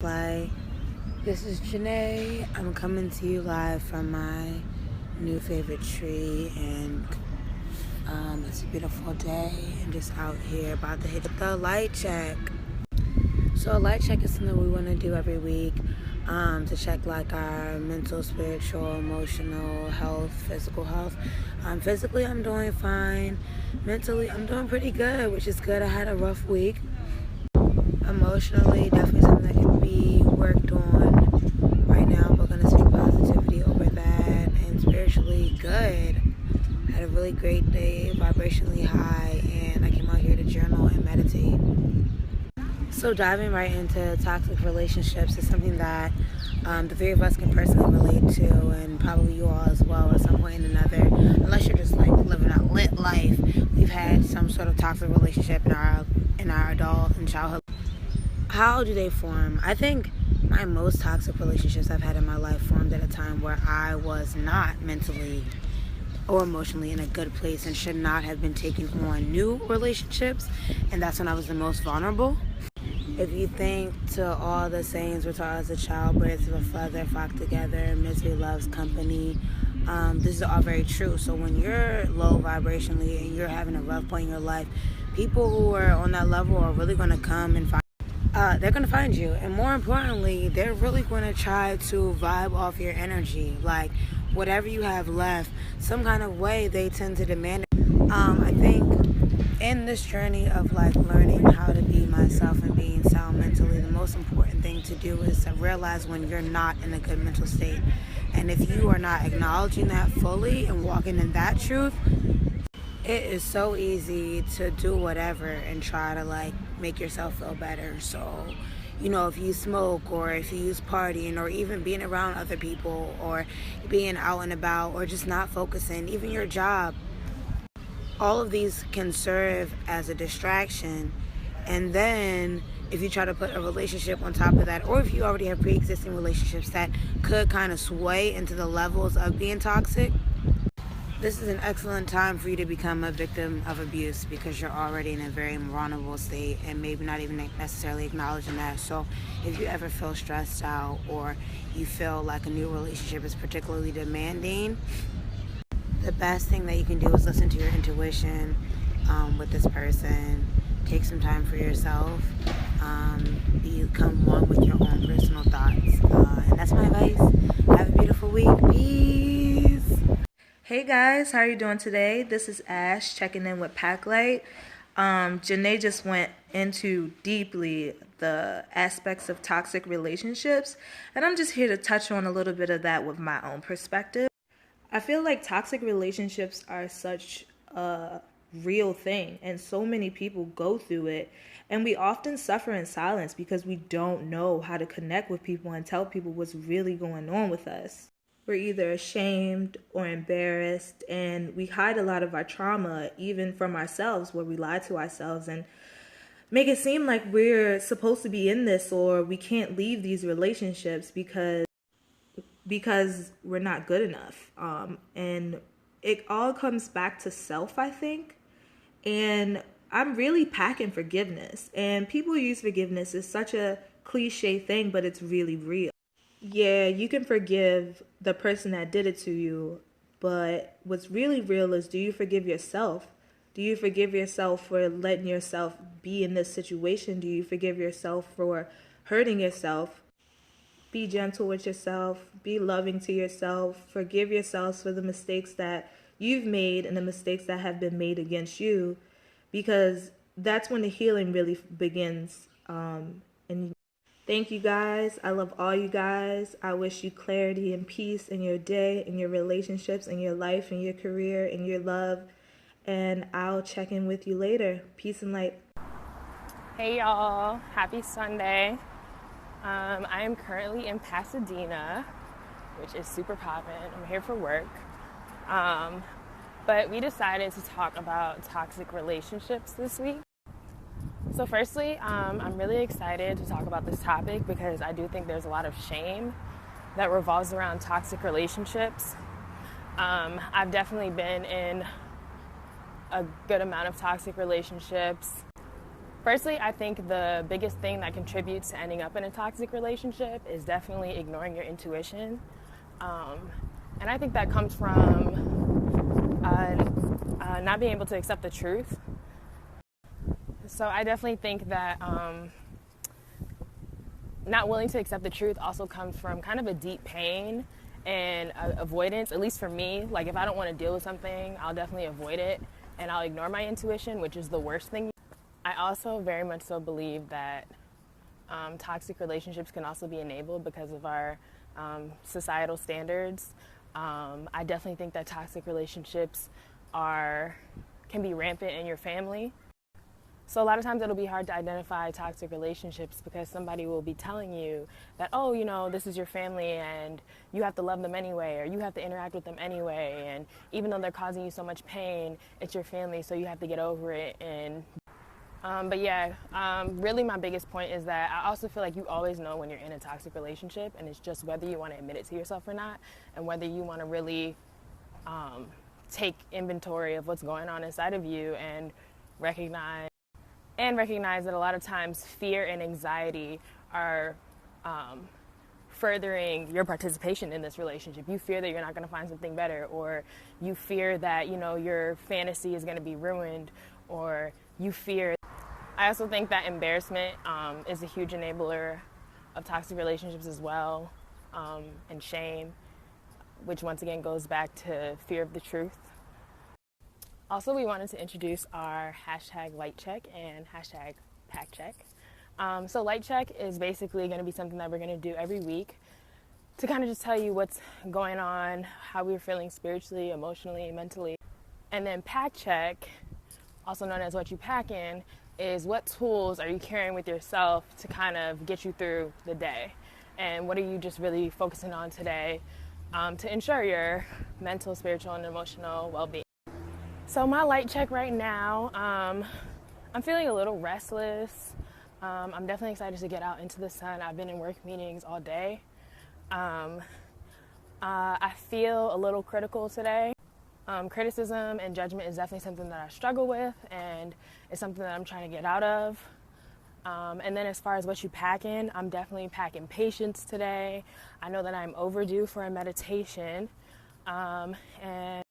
Hi, this is Janae. I'm coming to you live from my new favorite tree, and it's a beautiful day. I'm just out here about to hit the light check. So a light check is something we want to do every week to check like our mental, spiritual, emotional health, physical health. Physically, I'm doing fine. Mentally, I'm doing pretty good, which is good. I had a rough week. Emotionally, definitely something that can be worked on right now. We're going to speak positivity over that. And spiritually, good. Had a really great day, vibrationally high, and I came out here to journal and meditate. So diving right into toxic relationships is something that the three of us can personally relate to, and probably you all as well at some point or another. Unless you're just like living a lit life, we've had some sort of toxic relationship in our adult and childhood. How do they form? I think my most toxic relationships I've had in my life formed at a time where I was not mentally or emotionally in a good place and should not have been taking on new relationships, and that's when I was the most vulnerable. If you think to all the sayings we're taught as a child, birds of a feather flock together, misery loves company, this is all very true. So when you're low vibrationally and you're having a rough point in your life, people who are on that level are really going to come and find they're going to find you, and more importantly, they're really going to try to vibe off your energy. Like whatever you have left, some kind of way they tend to demand it. I think in this journey of like learning how to be myself and being sound mentally, the most important thing to do is to realize when you're not in a good mental state. And if you are not acknowledging that fully and walking in that truth, it is so easy to do whatever and try to like make yourself feel better. So, if you smoke, or if you use partying, or even being around other people, or being out and about, or just not focusing, even your job, all of these can serve as a distraction. And then if you try to put a relationship on top of that, or if you already have pre-existing relationships that could kind of sway into the levels of being toxic, this is an excellent time for you to become a victim of abuse, because you're already in a very vulnerable state and maybe not even necessarily acknowledging that. So if you ever feel stressed out, or you feel like a new relationship is particularly demanding, the best thing that you can do is listen to your intuition with this person. Take some time for yourself. Become one with your own personal thoughts. And that's my advice. Have a beautiful week. Peace. Hey guys, how are you doing today? This is Ash checking in with Packlight. Janae just went into deeply the aspects of toxic relationships, and I'm just here to touch on a little bit of that with my own perspective. I feel like toxic relationships are such a real thing, and so many people go through it, and we often suffer in silence because we don't know how to connect with people and tell people what's really going on with us. We're either ashamed or embarrassed, and we hide a lot of our trauma, even from ourselves, where we lie to ourselves and make it seem like we're supposed to be in this, or we can't leave these relationships because we're not good enough. And it all comes back to self, I think. And I'm really packing forgiveness. And people use forgiveness as such a cliche thing, but it's really real. Yeah, you can forgive the person that did it to you, but what's really real is, do you forgive yourself? Do you forgive yourself for letting yourself be in this situation? Do you forgive yourself for hurting yourself? Be gentle with yourself. Be loving to yourself. Forgive yourselves for the mistakes that you've made and the mistakes that have been made against you, because that's when the healing really begins. And thank you guys. I love all you guys. I wish you clarity and peace in your day, in your relationships, in your life, in your career, in your love. And I'll check in with you later. Peace and light. Hey y'all, happy Sunday. I am currently in Pasadena, which is super poppin'. I'm here for work. But we decided to talk about toxic relationships this week. So firstly, I'm really excited to talk about this topic because I do think there's a lot of shame that revolves around toxic relationships. I've definitely been in a good amount of toxic relationships. Firstly, I think the biggest thing that contributes to ending up in a toxic relationship is definitely ignoring your intuition. And I think that comes from not being able to accept the truth. So I definitely think that not willing to accept the truth also comes from kind of a deep pain and avoidance, at least for me. Like if I don't want to deal with something, I'll definitely avoid it and I'll ignore my intuition, which is the worst thing. I also very much so believe that toxic relationships can also be enabled because of our societal standards. I definitely think that toxic relationships can be rampant in your family. So a lot of times it'll be hard to identify toxic relationships because somebody will be telling you that, oh, you know, this is your family and you have to love them anyway, or you have to interact with them anyway. And even though they're causing you so much pain, it's your family, so you have to get over it. And really my biggest point is that I also feel like you always know when you're in a toxic relationship, and it's just whether you want to admit it to yourself or not, and whether you want to really take inventory of what's going on inside of you and recognize that a lot of times fear and anxiety are furthering your participation in this relationship. You fear that you're not going to find something better, or you fear that, you know, your fantasy is going to be ruined, or you fear. I also think that embarrassment is a huge enabler of toxic relationships as well, and shame, which once again goes back to fear of the truth. Also, we wanted to introduce our hashtag light check and hashtag pack check. So light check is basically going to be something that we're going to do every week to kind of just tell you what's going on, how we're feeling spiritually, emotionally, mentally. And then pack check, also known as what you pack in, is what tools are you carrying with yourself to kind of get you through the day, and what are you just really focusing on today to ensure your mental, spiritual, and emotional well-being. So my light check right now, I'm feeling a little restless. I'm definitely excited to get out into the sun. I've been in work meetings all day. I feel a little critical today. Criticism and judgment is definitely something that I struggle with, and it's something that I'm trying to get out of. And then as far as what you pack in, I'm definitely packing patience today. I know that I'm overdue for a meditation. And